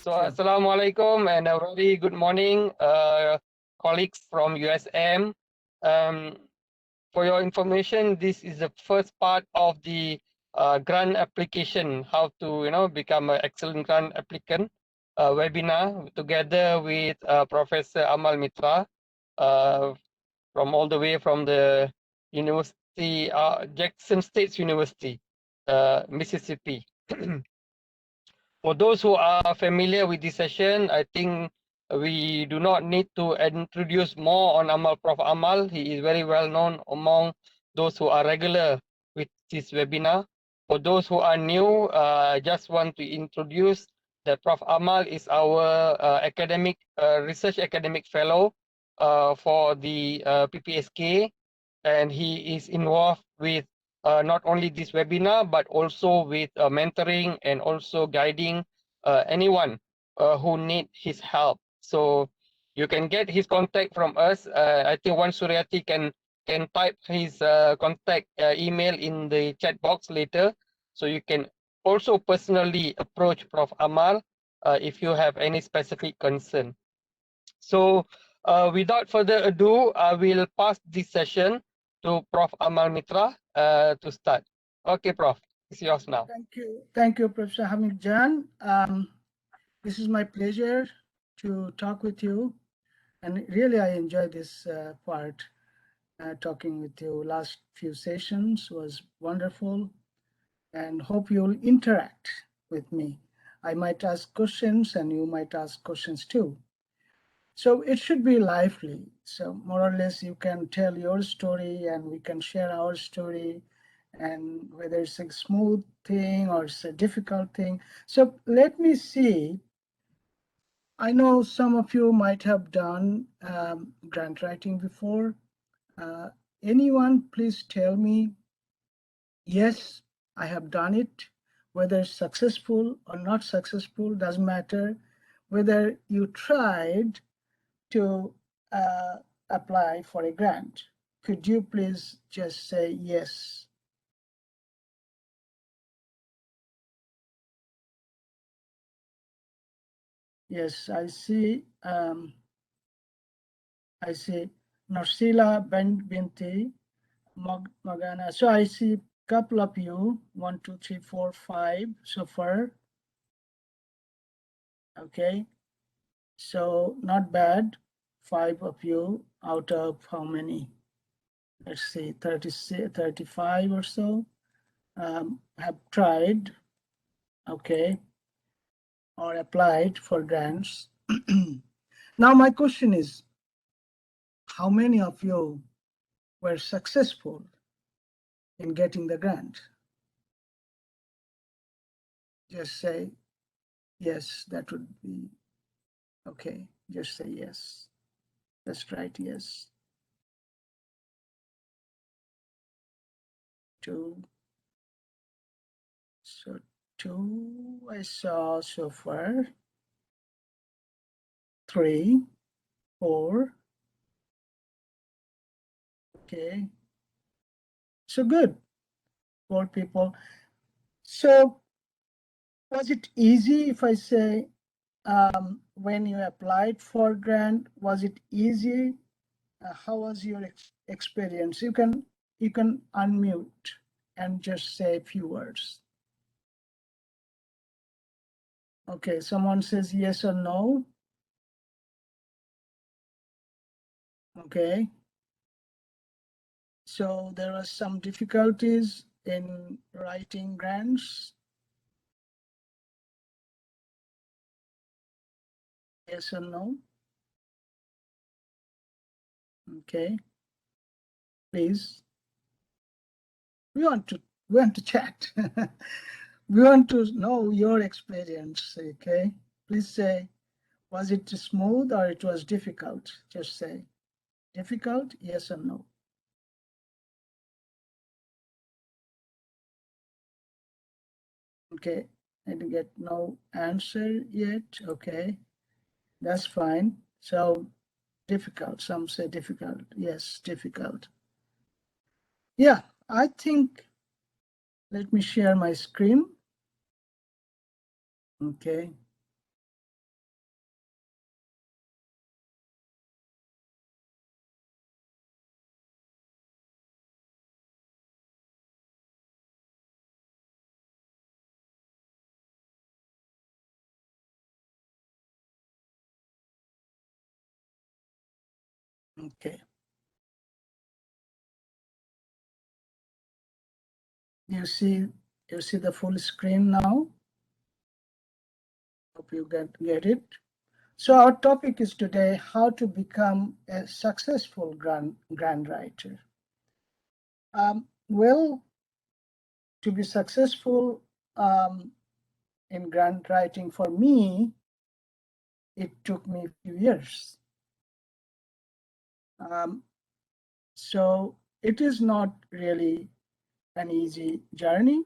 So, Assalamu alaikum and a very good morning, colleagues from USM. Um, for your information, this is the first part of the grant application, how to become an excellent grant applicant webinar together with Professor Amal Mitra from all the way from the University, Jackson State University, Mississippi. For those who are familiar with this session, I think we do not need to introduce more on Prof. Amal. He is very well known among those who are regular with this webinar. For those who are new, I just want to introduce that Prof. Amal is our research academic fellow for the PPSK, and he is involved with not only this webinar, but also with mentoring and also guiding anyone who need his help. So you can get his contact from us. I think Wan Suryati can type his contact email in the chat box later. So you can also personally approach Prof. Amal if you have any specific concern. So without further ado, I will pass this session to Prof. Amal Mitra to start. Okay, Prof, it's yours now. Thank you, Professor Hamid Jan. This is my pleasure to talk with you, and really I enjoy this part. Talking with you last few sessions was wonderful, and hope you'll interact with me. I might ask questions and you might ask questions too. So it should be lively. So more or less you can tell your story and we can share our story, and whether it's a smooth thing or it's a difficult thing. So let me see. I know some of you might have done grant writing before. Anyone please tell me, yes, I have done it. Whether it's successful or not successful, doesn't matter. Whether you tried to apply for a grant. Could you please just say yes? Yes, I see. I see Narsila Binti Magana. So I see a couple of you, 1, 2, 3, 4, 5 so far. Okay, so not bad. 5 of you out of how many? Let's see, 35 or so have tried. Okay, or applied for grants. Now my question is, how many of you were successful in getting the grant? Just say yes, that would be okay. Just say yes. That's right, yes. 2. So 2 I saw so far. 3, 4. Okay. So good. 4 people. So was it easy if I say when you applied for grant, was it easy? How was your experience? You can unmute and just say a few words. Okay, someone says yes or no. Okay. So there are some difficulties in writing grants. Yes or no? Okay. Please. We want to chat. We want to know your experience. Okay. Please say, was it smooth or it was difficult? Just say difficult, yes or no. Okay, I didn't get no answer yet. Okay, that's fine. So difficult, some say difficult. Yes, difficult. Yeah, I think, let me share my screen. Okay. Okay. You see the full screen now? Hope you get it. So our topic is today how to become a successful grant writer. Well, to be successful in grant writing for me, it took me a few years. So it is not really an easy journey.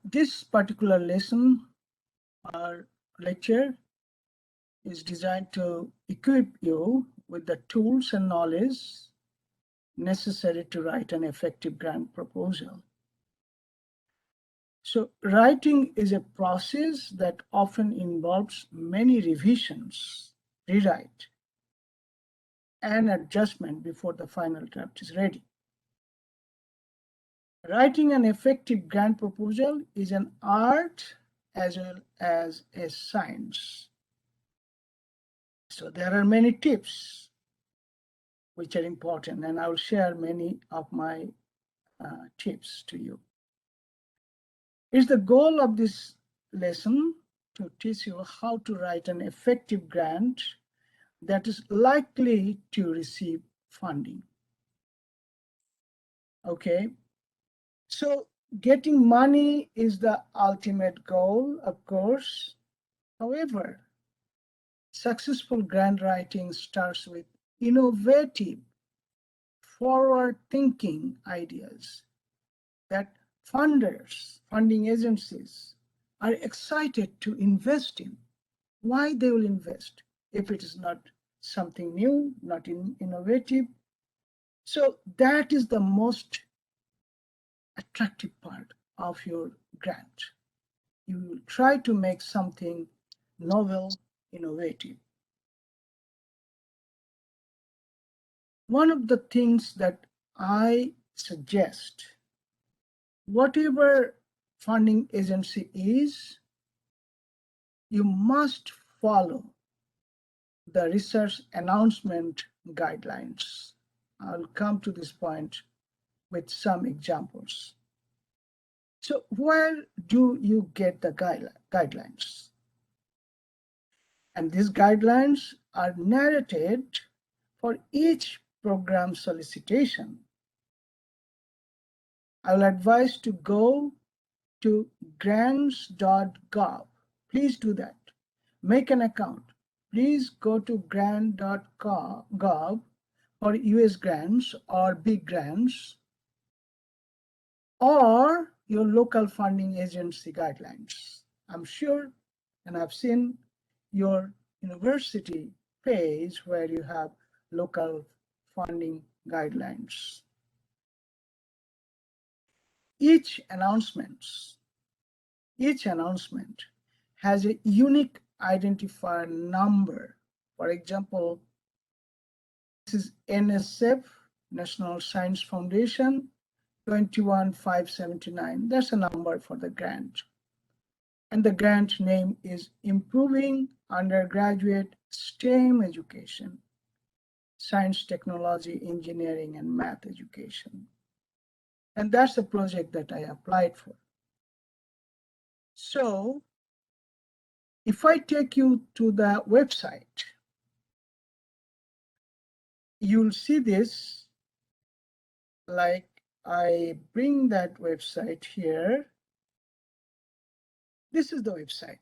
This particular lesson or lecture is designed to equip you with the tools and knowledge necessary to write an effective grant proposal. So writing is a process that often involves many revisions, rewrite, and adjustment before the final draft is ready. Writing an effective grant proposal is an art as well as a science. So there are many tips which are important, and I'll share many of my tips to you. It's the goal of this lesson to teach you how to write an effective grant that is likely to receive funding. Okay, so getting money is the ultimate goal, of course. However, successful grant writing starts with innovative, forward-thinking ideas that funding agencies are excited to invest in. Why they will invest if it is not something new, not innovative? So that is the most attractive part of your grant. You will try to make something novel, innovative. One of the things that I suggest, whatever funding agency is, you must follow the research announcement guidelines. I'll come to this point with some examples. So where do you get the guidelines? And these guidelines are narrated for each program solicitation. I will advise to go to grants.gov. Please do that. Make an account. Please go to grant.gov for US grants or big grants or your local funding agency guidelines. I'm sure, and I've seen your university page where you have local funding guidelines. Each announcement has a unique identifier number. For example, this is NSF, National Science Foundation, 21579. That's a number for the grant. And the grant name is Improving Undergraduate STEM Education, Science, Technology, Engineering, and Math Education. And that's the project that I applied for. So if I take you to the website, you'll see this, like I bring that website here. This is the website.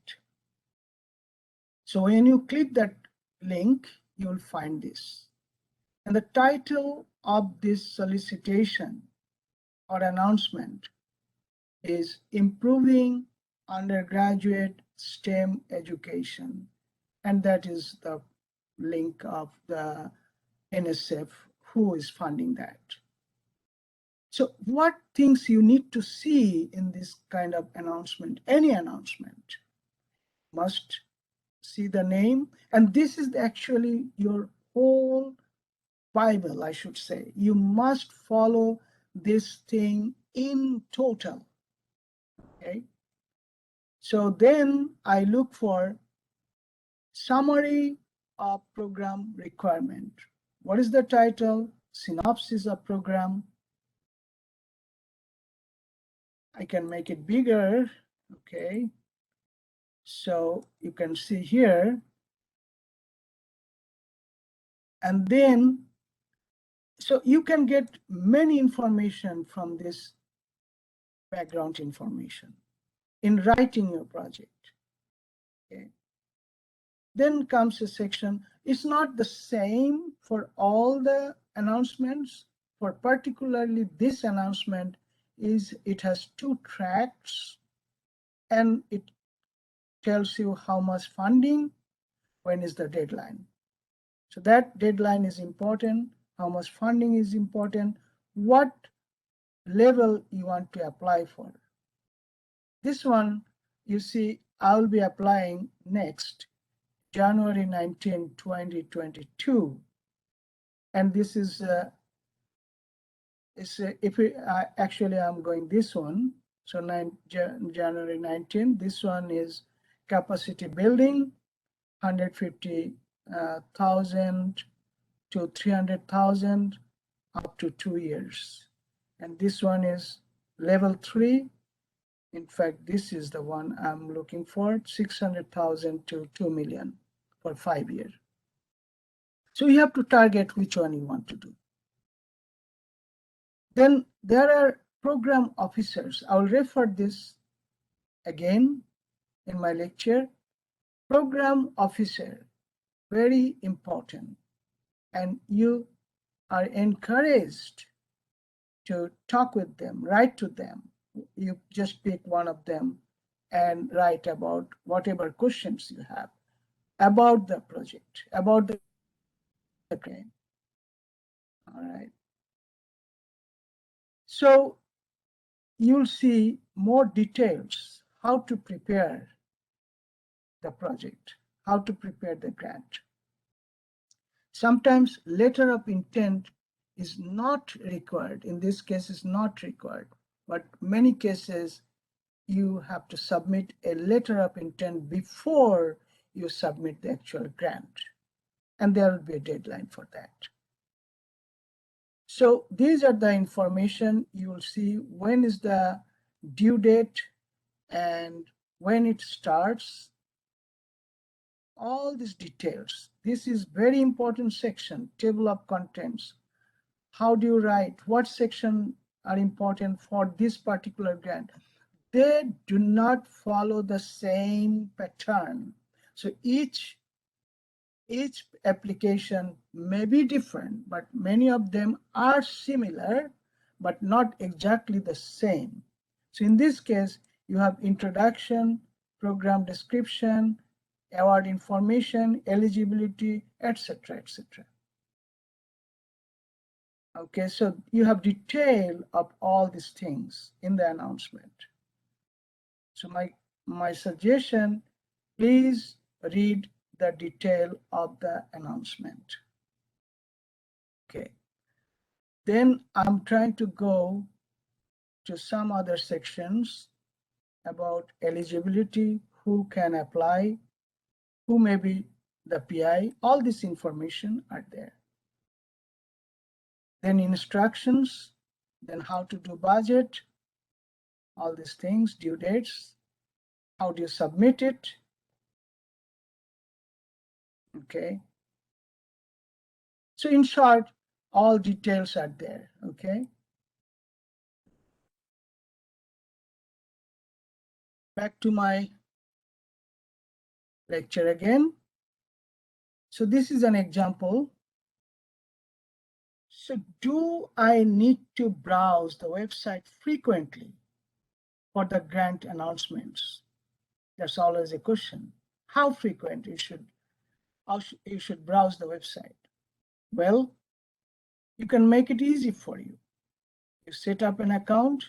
So when you click that link, you'll find this. And the title of this solicitation or announcement is Improving Undergraduate STEM Education. And that is the link of the NSF who is funding that. So what things you need to see in this kind of announcement, any announcement, must see the name. And this is actually your whole Bible, I should say. You must follow this thing in total. Okay. So then I look for summary of program requirement. What is the title? Synopsis of program. I can make it bigger, okay? So you can see here. And then, so you can get many information from this background information in writing your project, okay? Then comes a section. It's not the same for all the announcements. For particularly this announcement is it has 2 tracks, and it tells you how much funding, when is the deadline. So that deadline is important, how much funding is important, what level you want to apply for. This one, you see, I'll be applying next, January 19, 2022. And this is, actually I'm going this one. So January 19, this one is capacity building, 150,000 to 300,000 up to 2 years. And this one is level 3. In fact, this is the one I'm looking for, 600,000 to 2 million for 5 years. So you have to target which one you want to do. Then there are program officers. I'll refer this again in my lecture. Program officer, very important. And you are encouraged to talk with them, write to them. You just pick one of them and write about whatever questions you have about the project, about the claim. All right. So you'll see more details how to prepare the project, how to prepare the grant. Sometimes letter of intent is not required. In this case, is not required, but many cases you have to submit a letter of intent before you submit the actual grant, and there will be a deadline for that. So these are the information. You will see when is the due date and when it starts, all these details. This is very important section, table of contents. How do you write? What section are important for this particular grant? They do not follow the same pattern. So each application may be different, but many of them are similar, but not exactly the same. So in this case, you have introduction, program description, award information, eligibility, etc., etc. Okay, so you have detail of all these things in the announcement. So my suggestion, please read the detail of the announcement. Okay. Then I'm trying to go to some other sections about eligibility, who can apply, who may be the PI, all this information are there. Then instructions, then how to do budget, all these things, due dates, how do you submit it, okay? So in short, all details are there, okay? Back to my lecture again. So this is an example. So do I need to browse the website frequently for the grant announcements? That's always a question. How frequent you should browse the website? Well, you can make it easy for you. You set up an account.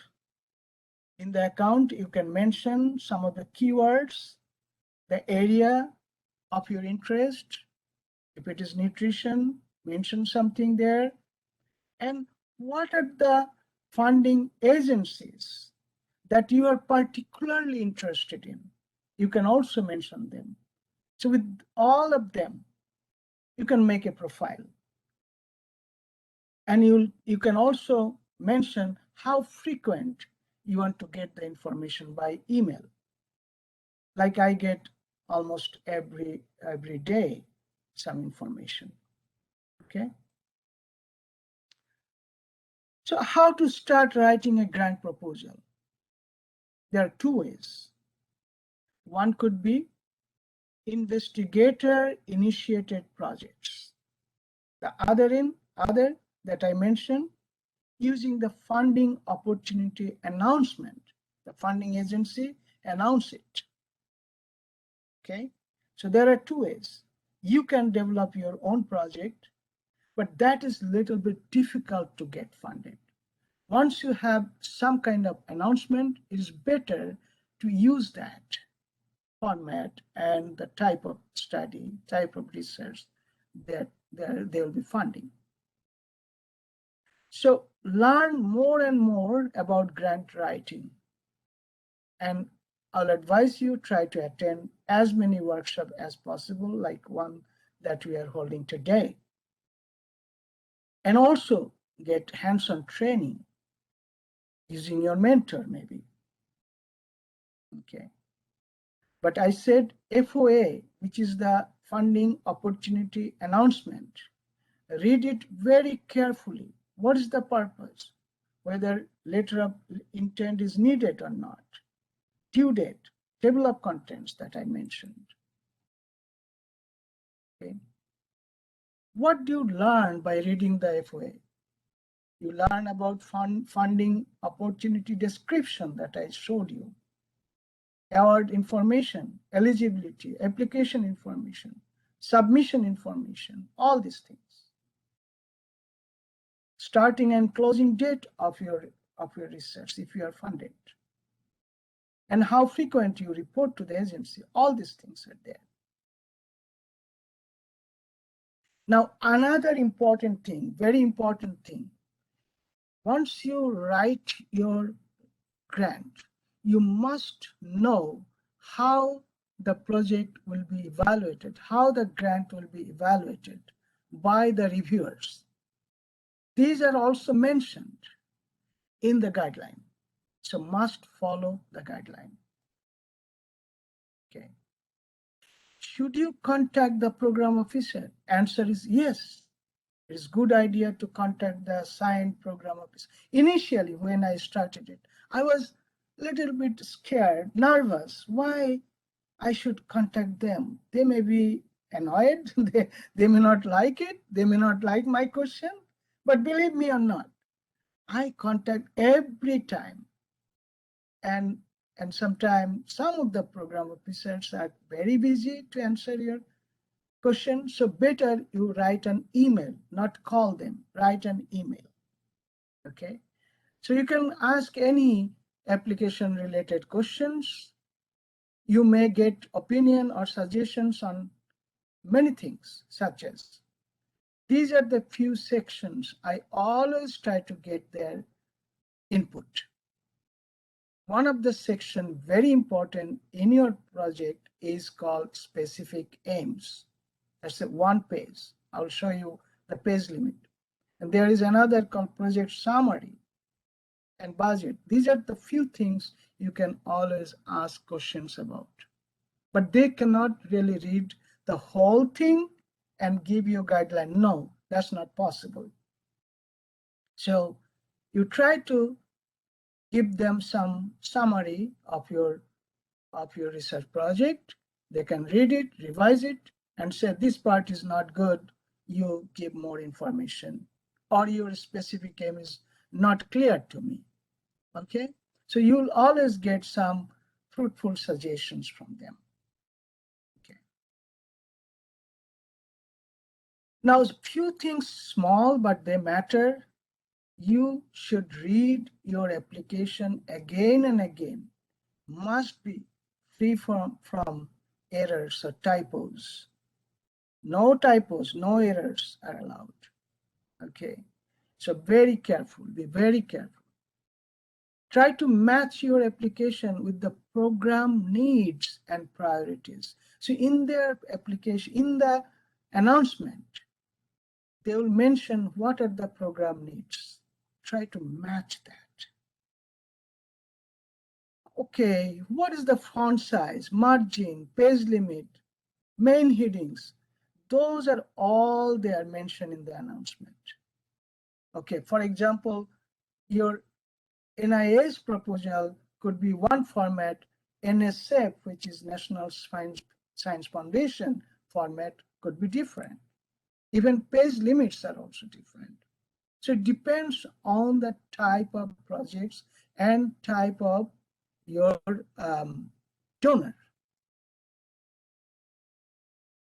In the account, you can mention some of the keywords, the area of your interest. If it is nutrition, mention something there. And what are the funding agencies that you are particularly interested in? You can also mention them. So with all of them, you can make a profile. And you can also mention how frequent you want to get the information by email. Like I get almost every day some information. Okay. So how to start writing a grant proposal? There are two ways. One could be investigator-initiated projects. The other that I mentioned, using the funding opportunity announcement. The funding agency announce it. Okay, so there are two ways. You can develop your own project, but that is a little bit difficult to get funded. Once you have some kind of announcement, it is better to use that format and the type of study, type of research that they will be funding. So learn more and more about grant writing. And I'll advise you try to attend as many workshops as possible, like one that we are holding today. And also get hands-on training using your mentor maybe. Okay. But I said FOA, which is the funding opportunity announcement. Read it very carefully. What is the purpose? Whether letter of intent is needed or not. Due date, table of contents that I mentioned. Okay. What do you learn by reading the FOA? You learn about funding opportunity description that I showed you. Award information, eligibility, application information, submission information, all these things. Starting and closing date of your research if you are funded. And how frequent you report to the agency, all these things are there. Now, another important thing, very important thing, once you write your grant, you must know how the project will be evaluated, how the grant will be evaluated by the reviewers. These are also mentioned in the guideline. So must follow the guideline. Okay. Should you contact the program officer? Answer is yes. It's a good idea to contact the assigned program officer. Initially, when I started it, I was a little bit scared, nervous. Why I should contact them? They may be annoyed. They may not like it. They may not like my question. But believe me or not, I contact every time. And sometimes some of the program officers are very busy to answer your question. So better you write an email, not call them, write an email. Okay. So you can ask any application related questions. You may get opinion or suggestions on many things, such as these are the few sections I always try to get their input. One of the section very important in your project is called specific aims. That's a one page. I'll show you the page limit. And there is another called project summary and budget. These are the few things you can always ask questions about. But they cannot really read the whole thing and give you a guideline. No, that's not possible. So you try to give them some summary of your research project. They can read it, revise it, and say this part is not good. You give more information, or your specific aim is not clear to me. Okay, so you'll always get some fruitful suggestions from them. Okay. Now, a few things small, but they matter. You should read your application again and again. Must be free from errors or typos. No typos, no errors are allowed. Okay, so very careful, be very careful. Try to match your application with the program needs and priorities. So in their application, in the announcement, they will mention what are the program needs. Try to match that. Okay, what is the font size, margin, page limit, main headings? Those are all they are mentioned in the announcement. Okay, for example, your NIA's proposal could be one format, NSF, which is National Science Foundation format, could be different. Even page limits are also different. So it depends on the type of projects and type of your donor.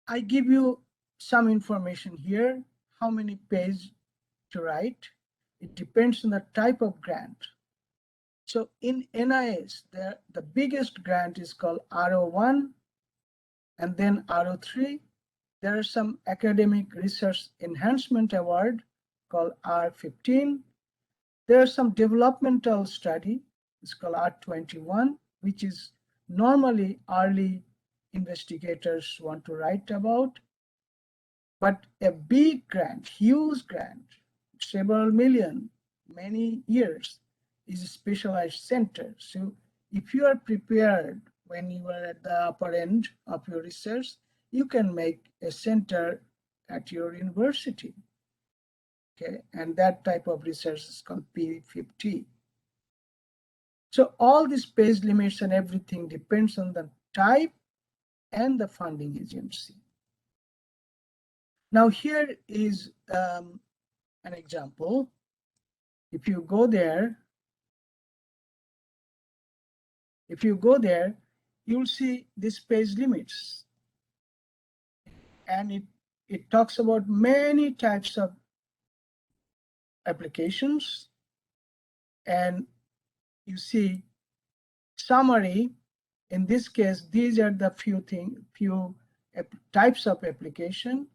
I give you some information here, how many pages to write. It depends on the type of grant. So in NIS, the biggest grant is called RO1 and then RO3. There are some academic research enhancement award called R15. There are some developmental study, it's called R21, which is normally early investigators want to write about. But a big grant, huge grant, several million, many years, is a specialized center. So if you are prepared when you are at the upper end of your research, you can make a center at your university. Okay, and that type of research is called P50. So all these page limits and everything depends on the type and the funding agency. Now here is an example. If you go there, you'll see this page limits. And it talks about many types of applications. And you see summary. In this case, these are the few types of application.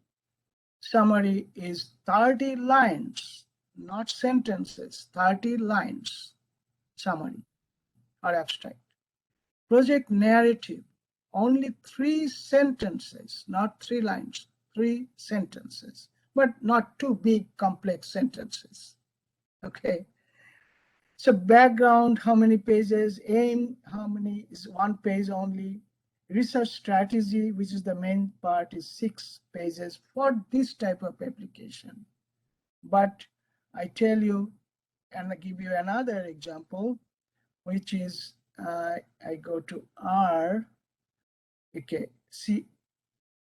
Summary is 30 lines, not sentences, 30 lines summary or abstract. Project narrative, only 3 sentences, not 3 lines, 3 sentences, but not too big, complex sentences. Okay. So background, how many pages, aim, how many is 1 page only. Research strategy, which is the main part, is 6 pages for this type of application. But I tell you, and I give you another example, which is I go to R. Okay, see,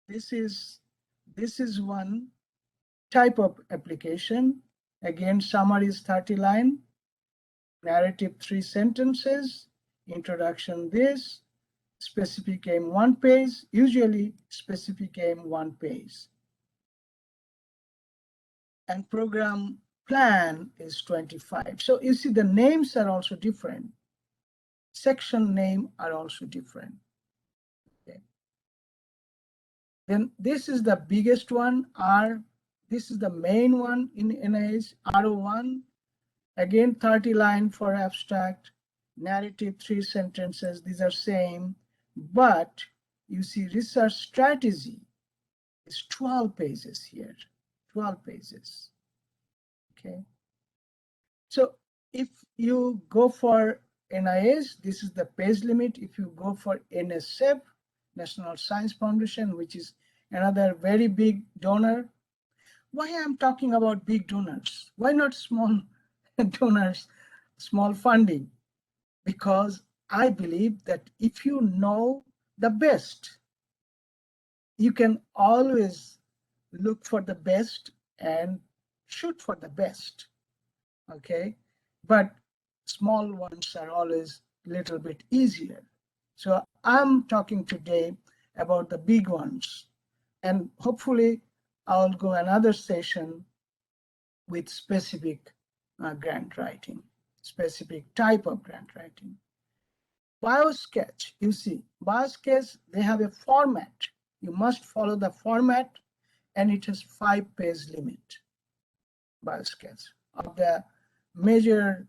this is one type of application. Again, summary is 30 line, narrative 3 sentences, introduction this, specific aim 1 page, usually specific aim 1 page. And program plan is 25. So you see the names are also different. Section name are also different. Okay. Then this is the biggest one, R. This is the main one in NIH, RO1. Again, 30 line for abstract, narrative 3 sentences, these are same, but you see research strategy is 12 pages here, 12 pages, okay? So if you go for NIH, this is the page limit. If you go for NSF, National Science Foundation, which is another very big donor. Why I'm talking about big donors? Why not small donors, small funding? Because I believe that if you know the best, you can always look for the best and shoot for the best. Okay, but small ones are always a little bit easier. So I'm talking today about the big ones, and hopefully I'll go another session with specific grant writing, specific type of grant writing. BioSketch, you see, BioSketch, they have a format. You must follow the format, and it has 5-page limit. BioSketch of the major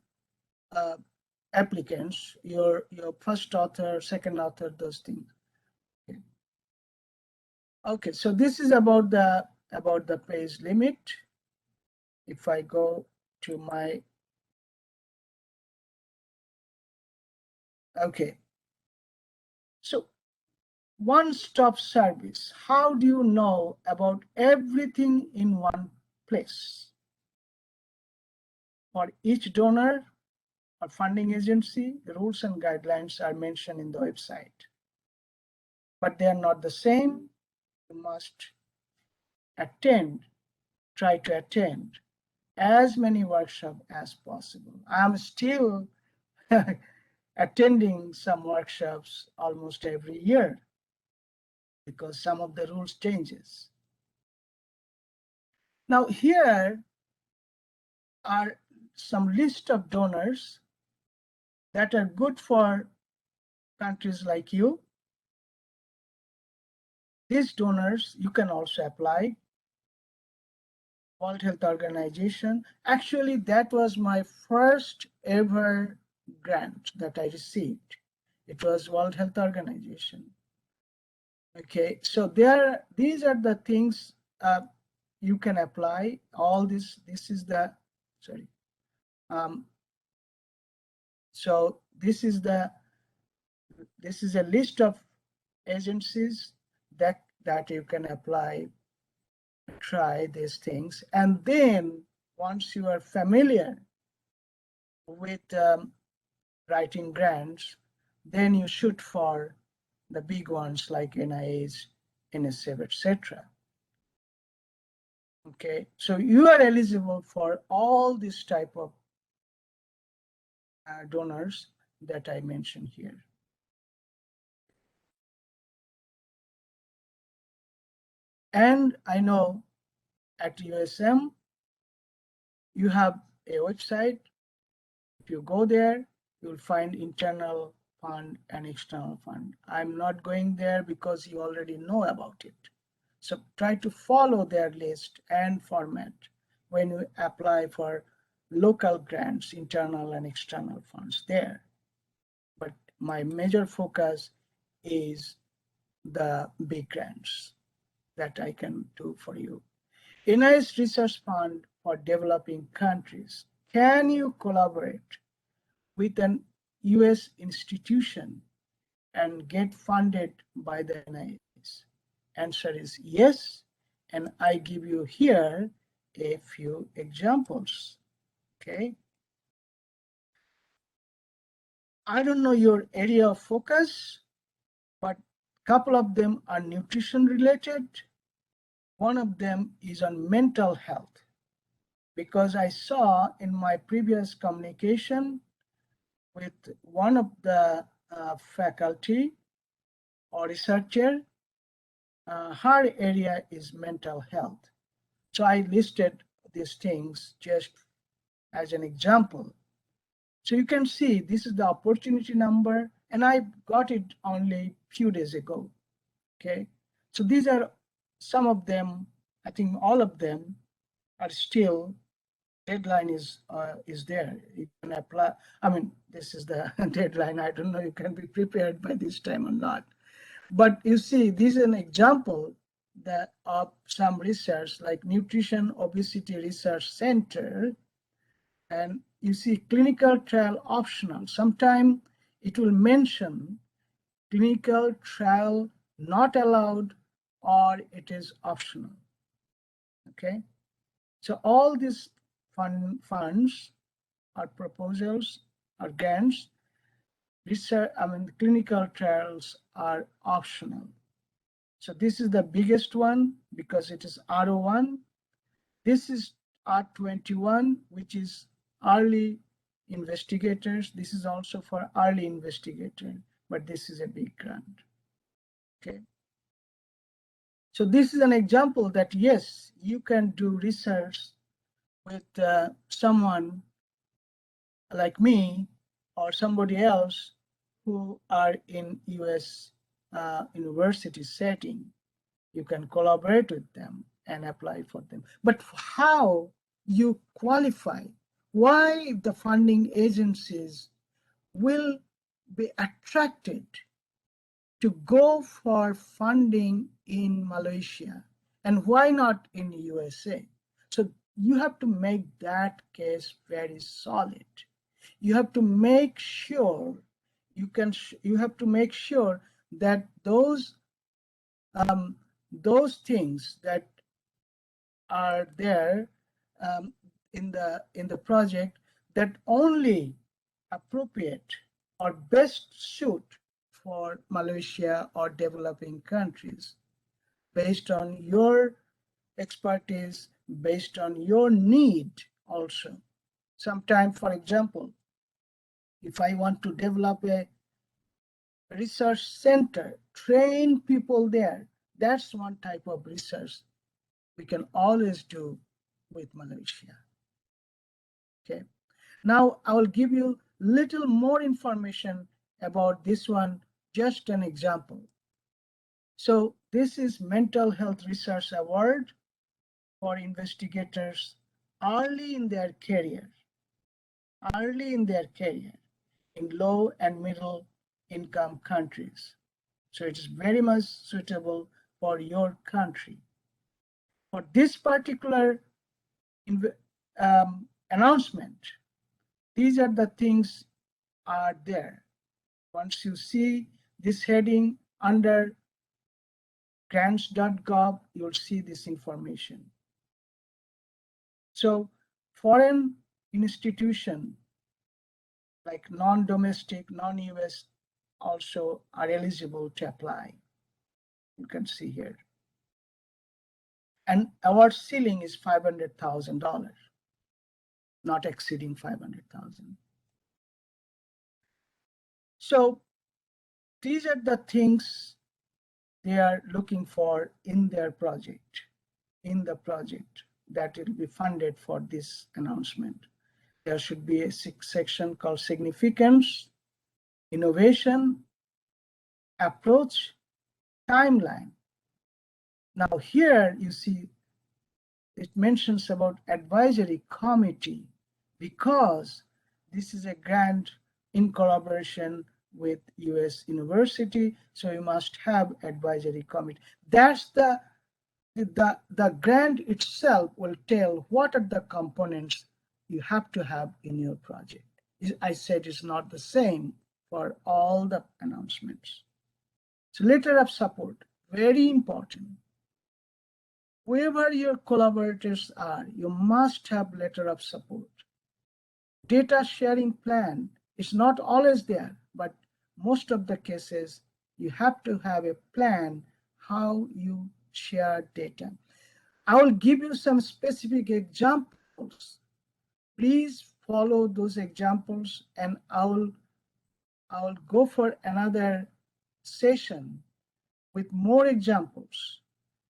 applicants, your first author, second author, those things. Okay. Okay, so this is about the page limit. If I go to my, okay, so one-stop service. How do you know about everything in one place? For each donor or funding agency, the rules and guidelines are mentioned in the website, but they are not the same. You must try to attend as many workshops as possible. I'm still attending some workshops almost every year because some of the rules changes. Now here are some list of donors that are good for countries like you. These donors, you can also apply. World Health Organization. Actually, that was my first ever grant that I received. It was World Health Organization. Okay, so these are the things you can apply. All this is the, sorry. So this is a list of agencies that you can apply, try these things, and then once you are familiar with writing grants, then you shoot for the big ones like NIH, NSF, etc. Okay, so you are eligible for all this type of donors that I mentioned here. And I know at USM, you have a website. If you go there, you'll find internal fund and external fund. I'm not going there because you already know about it. So try to follow their list and format when you apply for local grants, internal and external funds there. But my major focus is the big grants that I can do for you. NIS Research Fund for Developing Countries. Can you collaborate with an US institution and get funded by the NIS? Answer is yes, and I give you here a few examples. Okay, I don't know your area of focus, but a couple of them are nutrition related. One of them is on mental health, because I saw in my previous communication with one of the faculty or researcher, her area is mental health. So I listed these things just as an example. So you can see this is the opportunity number, and I got it only a few days ago. Okay, so these are some of them. I think all of them are still, deadline is there. You can apply. I mean, this is the deadline. I don't know you can be prepared by this time or not. But you see, this is an example that of some research like Nutrition Obesity Research Center, and you see clinical trial optional. Sometime it will mention clinical trial not allowed or it is optional. Okay, so all these funds or proposals or grants, research, I mean, clinical trials are optional. So this is the biggest one because it is R01. This is R21, which is early investigators. This is also for early investigator, but this is a big grant. Okay. So this is an example that yes, you can do research with someone like me or somebody else who are in US university setting. You can collaborate with them and apply for them. But how you qualify, why the funding agencies will be attracted to go for funding in Malaysia, and why not in USA? So you have to make that case very solid. You have to make sure you have to make sure that those things that are there um, in the project that only appropriate or best suit for Malaysia or developing countries based on your expertise, based on your need also. Sometimes, for example, if I want to develop a research center, train people there, that's one type of research we can always do with Malaysia. Okay. Now I will give you little more information about this one, just an example. So this is Mental Health Research Award for investigators early in their career, in low and middle income countries. So it is very much suitable for your country. For this particular announcement, these are the things are there. Once you see this heading under grants.gov, you'll see this information. So foreign institution like non-domestic, non-US also are eligible to apply. You can see here. And award ceiling is $500,000, not exceeding $500,000. So these are the things they are looking for in their project, in the project that will be funded for this announcement. There should be a section called significance, innovation, approach, timeline. Now here you see it mentions about advisory committee because this is a grant in collaboration with US University, so you must have advisory committee. That's the grant itself will tell what are the components you have to have in your project. I said it's not the same for all the announcements. So letter of support, very important. Wherever your collaborators are, you must have letter of support. Data sharing plan is not always there, but most of the cases you have to have a plan how you share data. I will give you some specific examples. Please follow those examples, and I will go for another session with more examples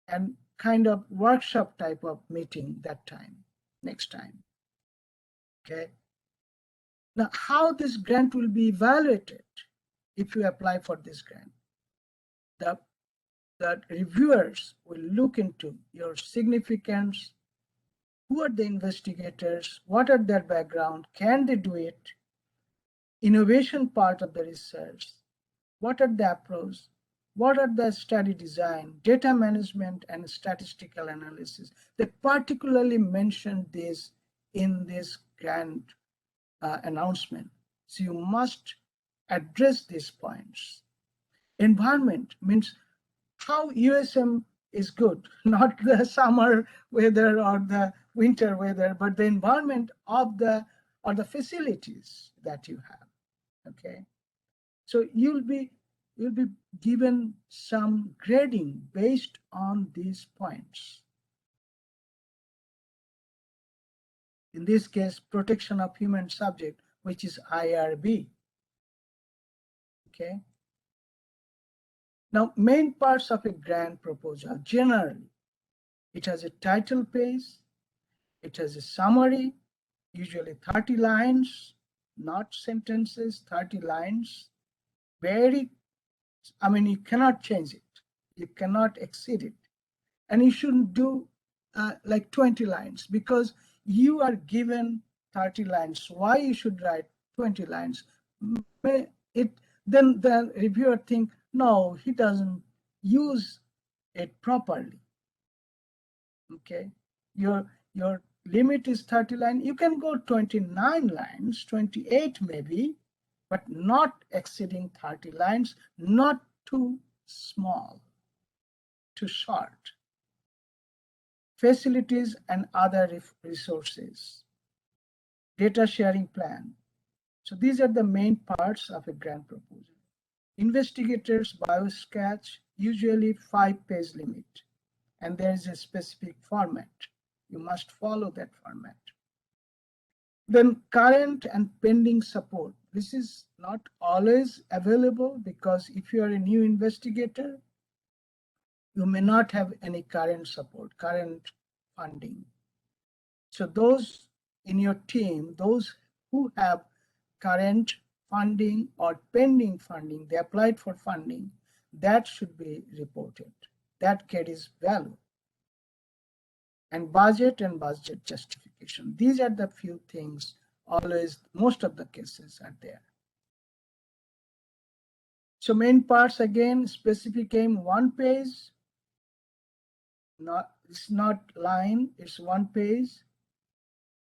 and kind of workshop type of meeting that time, next time. Okay. Now, how this grant will be evaluated if you apply for this grant? The reviewers will look into your significance. Who are the investigators? What are their background? Can they do it? Innovation part of the research. What are the approach? What are the study design, data management, and statistical analysis? They particularly mentioned this in this grant announcement. So you must address these points. Environment means how USM is good, not the summer weather or the winter weather, but the environment of the facilities that you have. Okay, so you'll be given some grading based on these points. In this case, protection of human subject, which is IRB. Okay. Now, main parts of a grant proposal, generally, it has a title page, it has a summary, usually 30 lines, not sentences, 30 lines. You cannot change it. You cannot exceed it. And you shouldn't do like 20 lines because you are given 30 lines. Why you should write 20 lines? Then the reviewer think, No, he doesn't use it properly. Okay, your limit is 30 lines. You can go 29 lines, 28 maybe, but not exceeding 30 lines, not too small, too short. Facilities and other resources, data sharing plan. So these are the main parts of a grant proposal. Investigators biosketch, usually 5-page limit, and there is a specific format. You must follow that format. Then current and pending support. This is not always available because if you are a new investigator, you may not have any current support, current funding. So those in your team, those who have current funding or pending funding, they applied for funding, that should be reported. That carries value. And budget justification. These are the few things always, most of the cases are there. So main parts again, specific aim 1 page, it's not line, it's 1 page.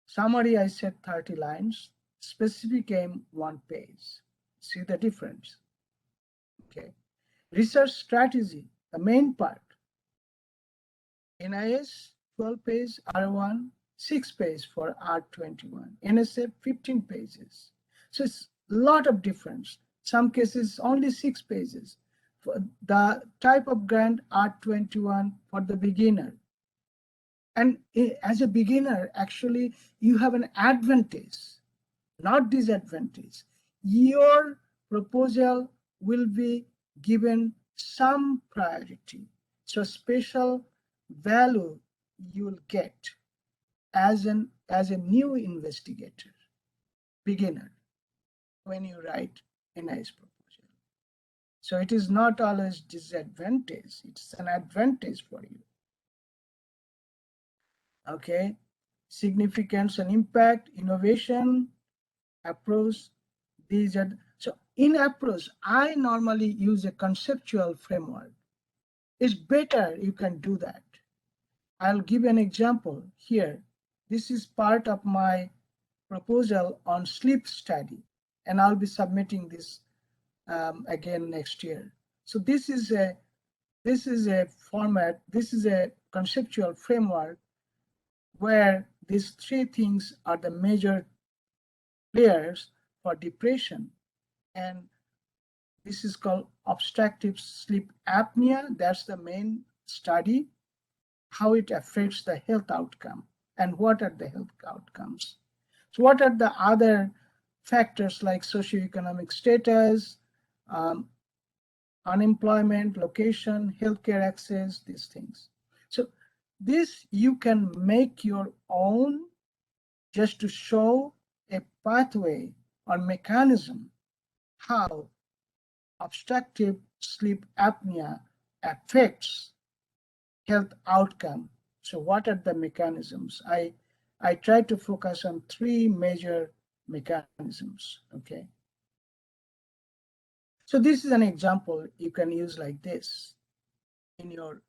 Summary, I said 30 lines, specific aim 1 page. See the difference, okay? Research strategy, the main part, NIS 12 page R1, 6 page for R21, NSF 15 pages. So it's a lot of difference. Some cases only 6 pages. For the type of grant R21 for the beginner. And as a beginner, actually, you have an advantage, not disadvantage. Your proposal will be given some priority. So special value you will get as a new investigator, beginner, when you write a nice proposal. So it is not always disadvantage, it's an advantage for you. Okay, significance and impact, innovation, approach. These are so in approach, I normally use a conceptual framework. It's better you can do that. I'll give an example here. This is part of my proposal on sleep study, and I'll be submitting this again next year. So this is a format. This is a conceptual framework where these 3 things are the major players for depression, and this is called obstructive sleep apnea. That's the main study, how it affects the health outcome and what are the health outcomes. So what are the other factors like socioeconomic status, unemployment, location, healthcare access, these things. So this you can make your own just to show a pathway or mechanism how obstructive sleep apnea affects health outcome. So what are the mechanisms? I try to focus on 3 major mechanisms, okay? So this is an example you can use like this in your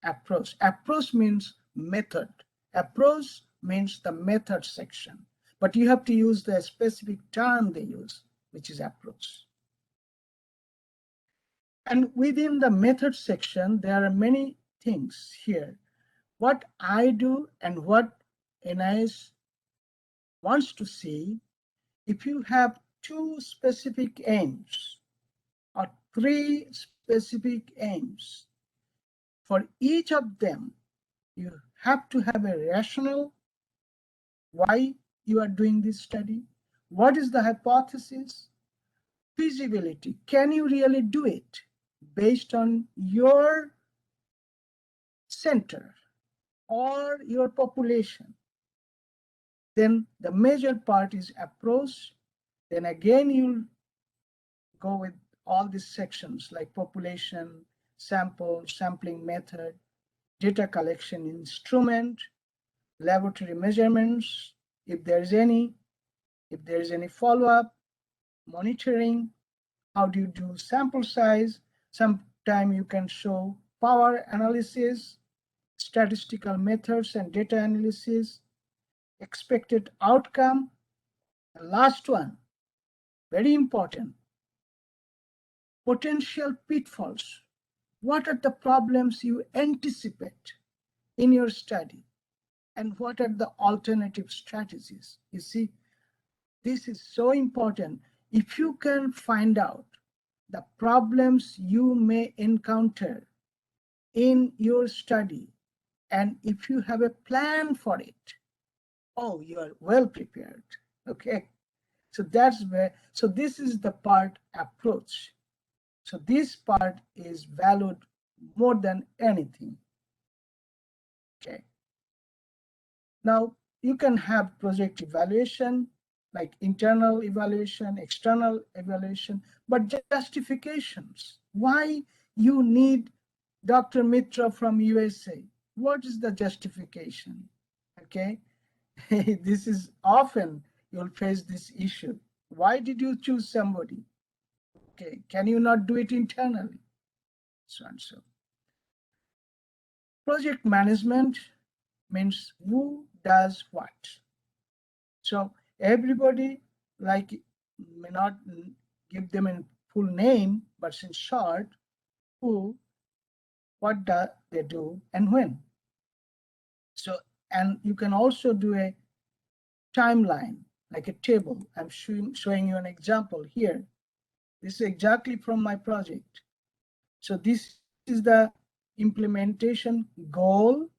approach. Approach means method. Approach means the method section, but you have to use the specific term they use, which is approach. And within the method section, there are many things here. What I do and what NIS wants to see, if you have 2 specific aims or 3 specific aims, for each of them, you have to have a rationale why you are doing this study. What is the hypothesis? Feasibility. Can you really do it based on your center or your population? Then the major part is approach. Then again, you'll go with all these sections like population, sample, sampling method, data collection instrument, laboratory measurements, if there's any, if there is any follow-up, monitoring, how do you do sample size, Sometime you can show power analysis, statistical methods and data analysis, expected outcome. The last one, very important, potential pitfalls. What are the problems you anticipate in your study? And what are the alternative strategies? You see, this is so important. If you can find out the problems you may encounter in your study, and if you have a plan for it, oh, you are well prepared. Okay. So that's where, so this is the part approach. So this part is valued more than anything. Okay. Now you can have project evaluation, like internal evaluation, external evaluation, but justifications. Why you need Dr. Mitra from USA? What is the justification? Okay. This is often you'll face this issue. Why did you choose somebody? Okay, can you not do it internally? So and so. Project management means who does what. So everybody, like, may not give them a full name, but in short, who, what do they do, and when. So, and you can also do a timeline, like a table. I'm showing you an example here. This is exactly from my project. So this is the implementation goal.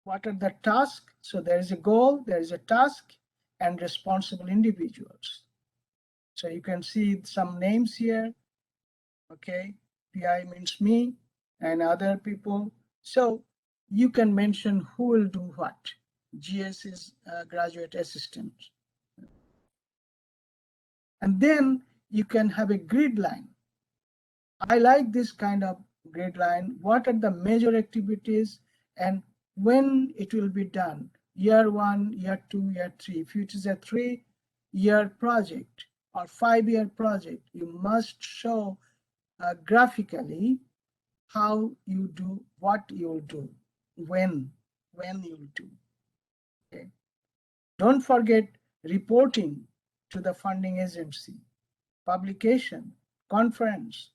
What are the tasks? So there is a goal, there is a task, and responsible individuals. So you can see some names here. Okay, PI means me and other people. So you can mention who will do what. GS is graduate assistant. And then you can have a grid line. I like this kind of grid line. What are the major activities and when it will be done? Year 1, year 2, year 3. If it is a 3-year project or 5-year project, you must show graphically how you do, what you will do, when you will do. Okay. Don't forget reporting to the funding agency, publication, conference,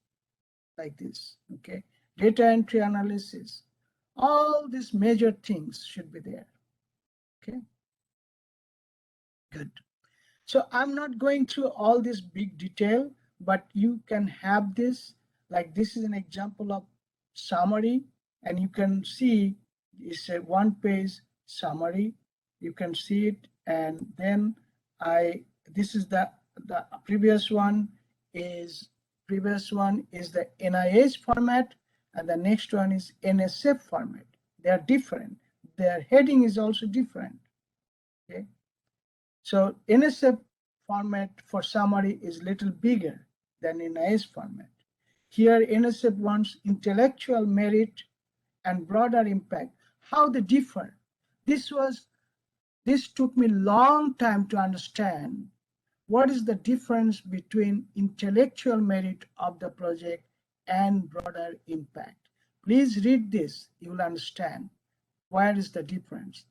like this. Okay, data entry analysis, all these major things should be there. Okay, good. So I'm not going through all this big detail, but you can have this, like this is an example of summary, and you can see it's a 1-page summary. You can see it, and then this is the previous one is the NIH format, and the next one is NSF format. They are different. Their heading is also different. Okay. So NSF format for summary is little bigger than NIH format. Here NSF wants intellectual merit and broader impact. How they differ? This took me long time to understand what is the difference between intellectual merit of the project and broader impact. Please read this, you will understand where is the difference.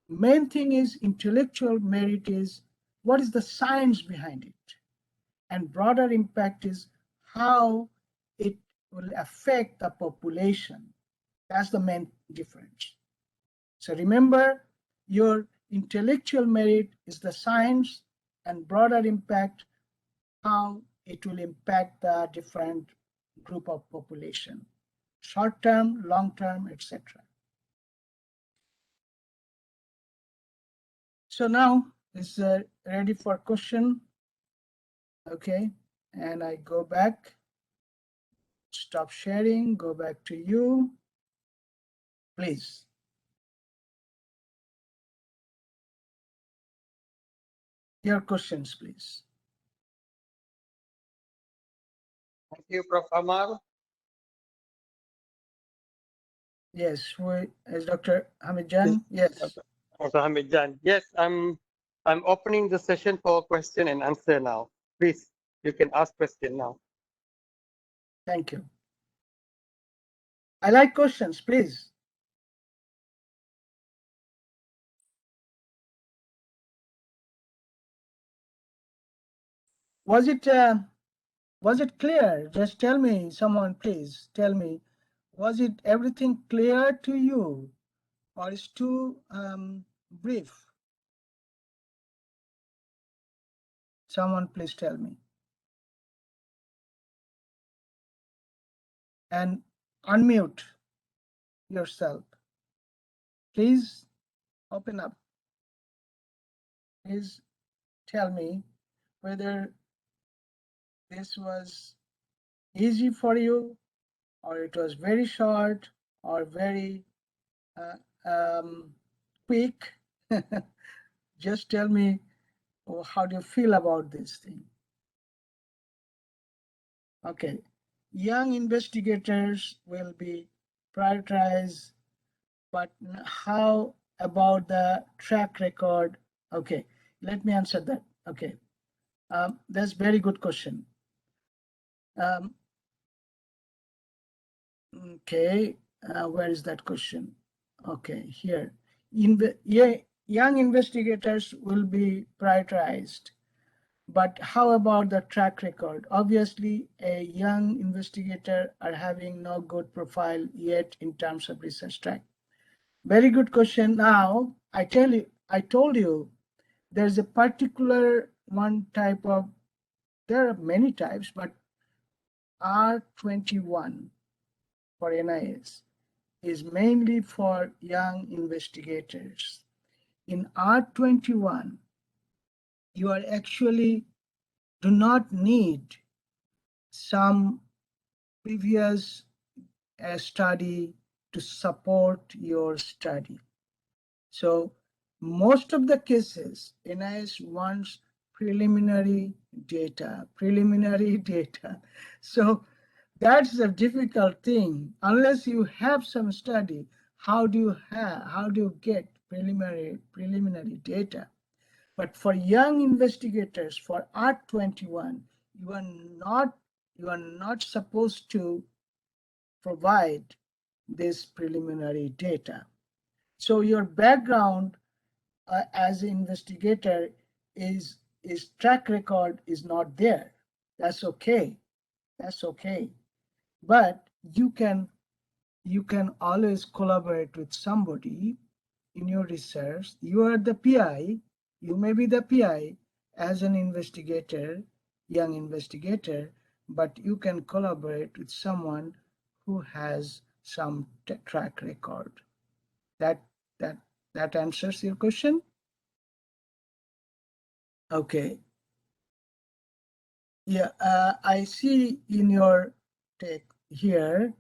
Main thing is intellectual merit is what is the science behind it, and broader impact is how it will affect the population. That's the main difference. So remember, your intellectual merit is the science, and broader impact, how it will impact the different group of population, short term, long term, etc. So now it's ready for question. Okay, and I go back, stop sharing, go back to you, please. Your questions, please. Thank you, Prof. Amar. Yes, is Dr. Hamidjan? Yes. Dr. Hamid Jan. Yes, I'm opening the session for question and answer now. Please, you can ask question now. Thank you. I like questions, please. Was it clear? Just tell me, someone, please tell me. Was it everything clear to you, or is too brief? Someone, please tell me. And unmute yourself. Please open up. Please tell me whether this was easy for you, or it was very short, or very uh, um, quick. Just tell me, how do you feel about this thing? Okay. Young investigators will be prioritized, but how about the track record? Okay, let me answer that. Okay, that's very good question. Um, okay, where is that question? Okay, here. Young investigators will be prioritized, but how about the track record? Obviously, a young investigator are having no good profile yet in terms of research track. Very good question. Now, I told you there's a particular one type of, there are many types, but R21 for NIS is mainly for young investigators. In R21, you are actually do not need some previous study to support your study. So most of the cases, NIS wants preliminary data. So that's a difficult thing. Unless you have some study, how do you get preliminary data? But for young investigators, for R21, you are not supposed to provide this preliminary data. So your background as an investigator is track record is not there. That's okay. That's okay. But you can always collaborate with somebody in your research. You are the PI. You may be the PI as an investigator, young investigator, but you can collaborate with someone who has some track record. That that that answers your question. Okay. Yeah, I see in your take here,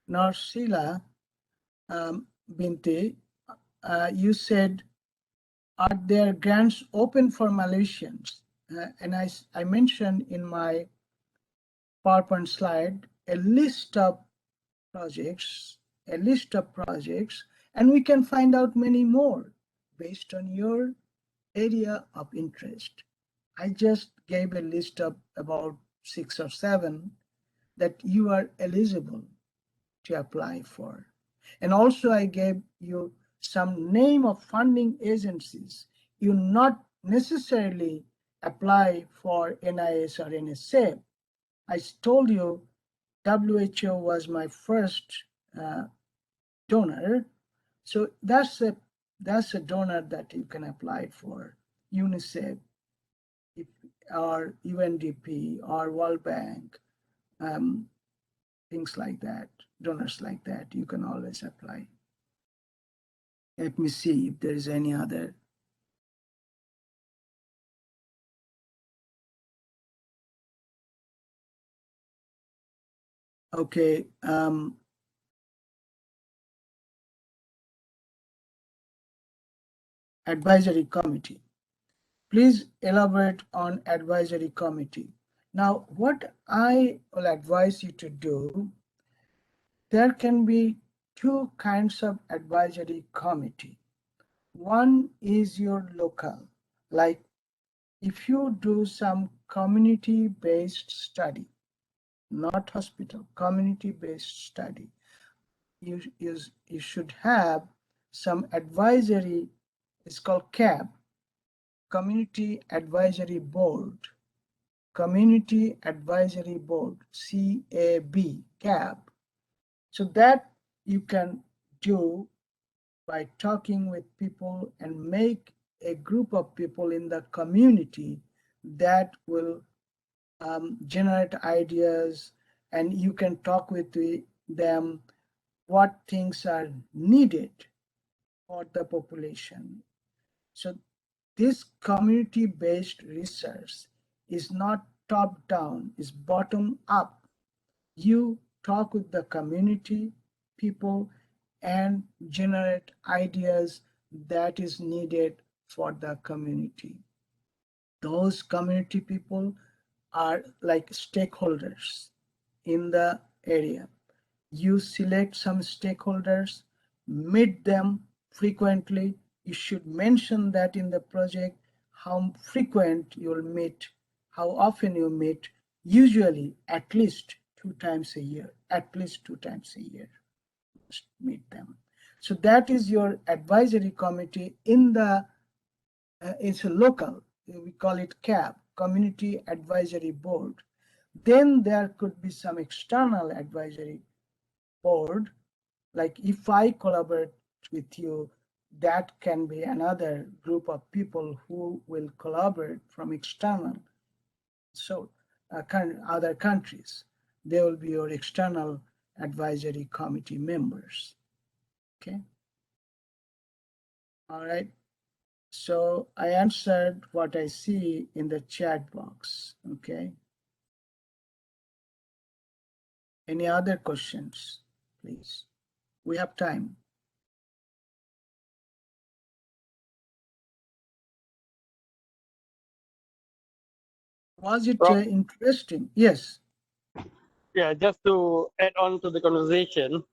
Narsila Binti, you said, are there grants open for Malaysians? And I mentioned in my PowerPoint slide a list of projects, and we can find out many more based on your area of interest. I just gave a list of about 6 or 7 that you are eligible to apply for. And also I gave you some name of funding agencies. You not necessarily apply for NIS or NSA. I told you WHO was my first donor. So that's a donor that you can apply for. UNICEF, or UNDP or World Bank, things like that, donors like that, you can always apply. Let me see if there is any other. Okay. Advisory committee. Please elaborate on advisory committee. Now, what I will advise you to do, there can be 2 kinds of advisory committee. One is your local, like if you do some community-based study, not hospital, community-based study. You should have some advisory, it's called CAB, Community Advisory Board, Community Advisory Board, CAB. So that you can do by talking with people and make a group of people in the community that will generate ideas, and you can talk with them what things are needed for the population. So this community-based research is not top-down, it's bottom-up. You talk with the community people and generate ideas that is needed for the community. Those community people are like stakeholders in the area. You select some stakeholders, meet them frequently. You should mention that in the project, how frequent you'll meet, how often you meet, usually at least 2 times a year, at least 2 times a year, meet them. So that is your advisory committee in the, it's a local, we call it CAB, Community Advisory Board. Then there could be some external advisory board, like if I collaborate with you, that can be another group of people who will collaborate from external, so other countries. They will be your external advisory committee members. Okay. All right. So I answered what I see in the chat box. Okay. Any other questions, please? We have time. Was it interesting? Yes. Yeah, just to add on to the conversation.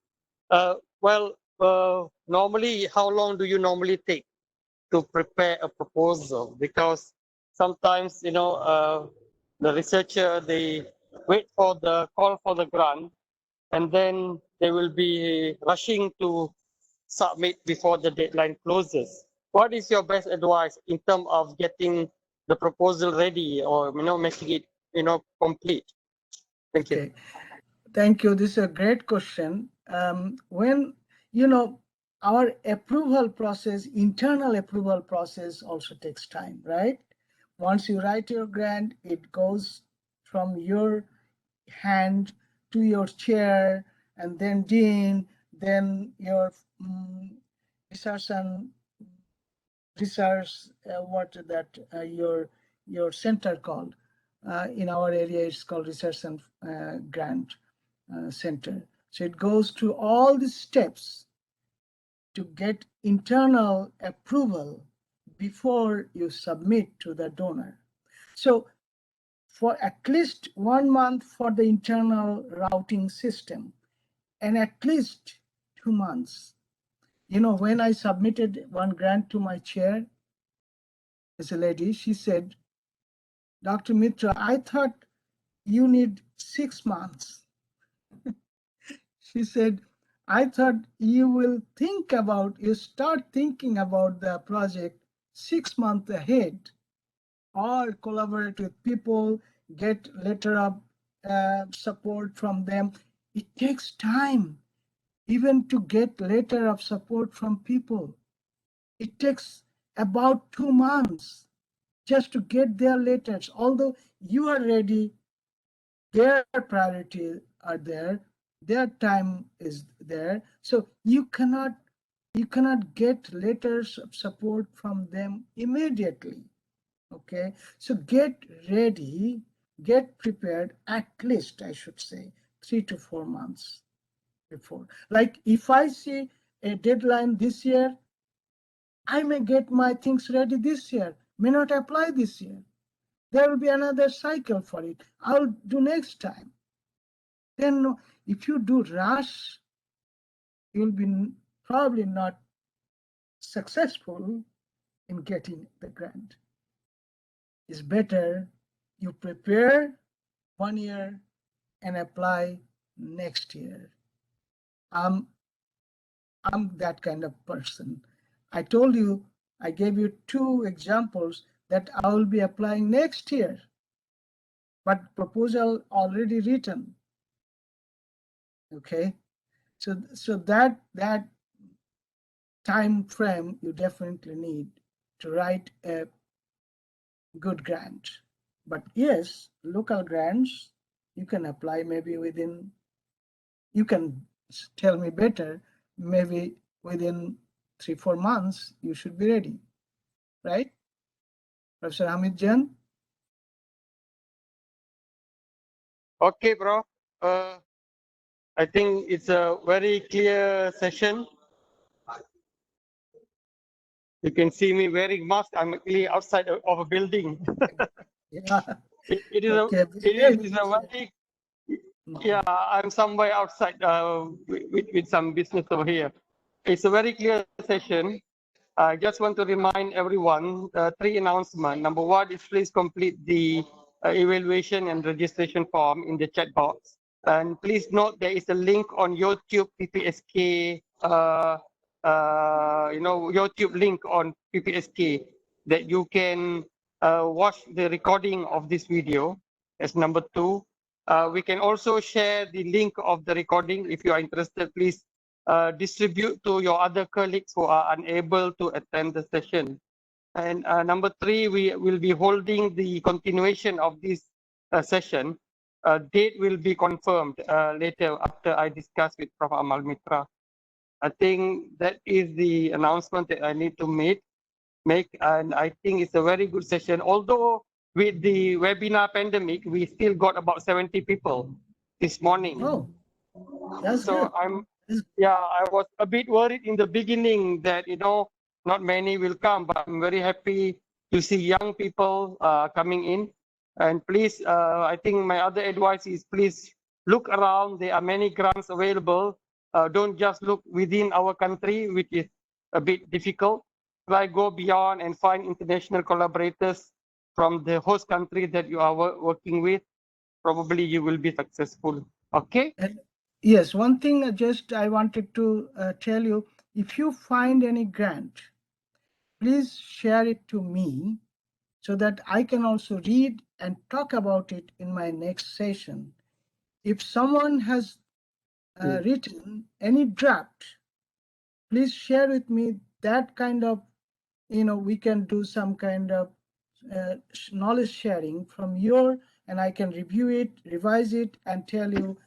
Normally, how long do you normally take to prepare a proposal? Because sometimes, the researcher, they wait for the call for the grant, and then they will be rushing to submit before the deadline closes. What is your best advice in terms of getting the proposal ready, or making it complete? Thank you. Okay. Thank you. This is a great question. When, you know, our approval process, internal approval process also takes time, right? Once you write your grant, it goes from your hand to your chair, and then dean, then your research and research, what that your center called. In our area, it's called research and grant center. So it goes through all the steps to get internal approval before you submit to the donor. So for at least 1 month for the internal routing system, and at least 2 months. When I submitted one grant to my chair, as a lady, she said, Dr. Mitra, I thought you need 6 months. She said, I thought you start thinking about the project 6 months ahead, or collaborate with people, get letter of support from them. It takes time, even to get letter of support from people. It takes about 2 months just to get their letters. Although you are ready, their priorities are there, their time is there. So you cannot get letters of support from them immediately. Okay, so get ready, get prepared, at least I should say 3 to 4 months before. Like if I see a deadline this year, I may get my things ready this year, may not apply this year. There will be another cycle for it. I'll do next time. Then if you do rush, you'll be probably not successful in getting the grant. It's better you prepare 1 year and apply next year. I'm that kind of person. I told you, I gave you 2 examples that I will be applying next year, but proposal already written. Okay, so that time frame you definitely need to write a good grant. But yes, local grants you can apply maybe within, you can tell me better, maybe within 3-4 months you should be ready, right, Professor Hamid Jan? Okay, bro. I think it's a very clear session. You can see me wearing mask. I'm actually outside of a building. Yeah. It is a Okay. it is a very Mhm. yeah. I'm somewhere outside with some business over here. It's a very clear session. I just want to remind everyone 3 announcements. Number 1 is please complete the evaluation and registration form in the chat box. And please note there is a link on YouTube PPSK, YouTube link on PPSK that you can watch the recording of this video as number 2. We can also share the link of the recording. If you are interested, please distribute to your other colleagues who are unable to attend the session. And number 3, we will be holding the continuation of this session. Date will be confirmed later after I discuss with Prof. Amal Mitra. I think that is the announcement that I need to make, and I think it's a very good session. Although with the webinar pandemic, we still got about 70 people this morning. Oh, that's So good. yeah, I was a bit worried in the beginning that, not many will come, but I'm very happy to see young people coming in. And please, I think my other advice is please look around. There are many grants available. Don't just look within our country, which is a bit difficult. Try go beyond and find international collaborators from the host country that you are working with. Probably you will be successful. Okay? And yes, one thing I wanted to tell you, if you find any grant, please share it to me so that I can also read and talk about it in my next session. If someone has written any draft, please share with me that kind of, we can do some kind of knowledge sharing from your, and I can review it, revise it, and tell you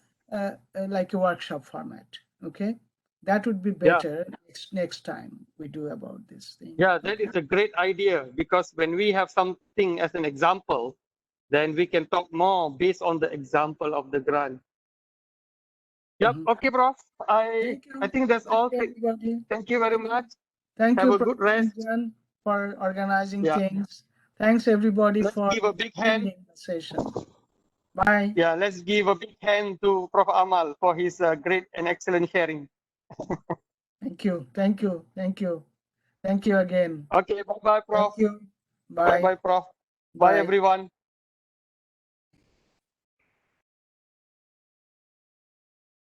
like a workshop format. Okay, that would be Yeah. better next time we do about this thing. Yeah, that Okay. is a great idea because when we have something as an example, then we can talk more based on the example of the grant. Yep. Mhm. Okay, Prof. I Thank I you. think that's Thank all. you, everybody. Thank you very much. Thank Have you, a good Professor rest. Jan, for organizing Yeah. things. Thanks, everybody, Let's for give a big hand. attending the session. Bye. Yeah, let's give a big hand to Prof. Amal for his great and excellent sharing. Thank you. Thank you. Thank you. Thank you again. Okay, bye-bye, Thank Prof. you. Bye. Bye-bye, Prof. Bye, Bye. everyone.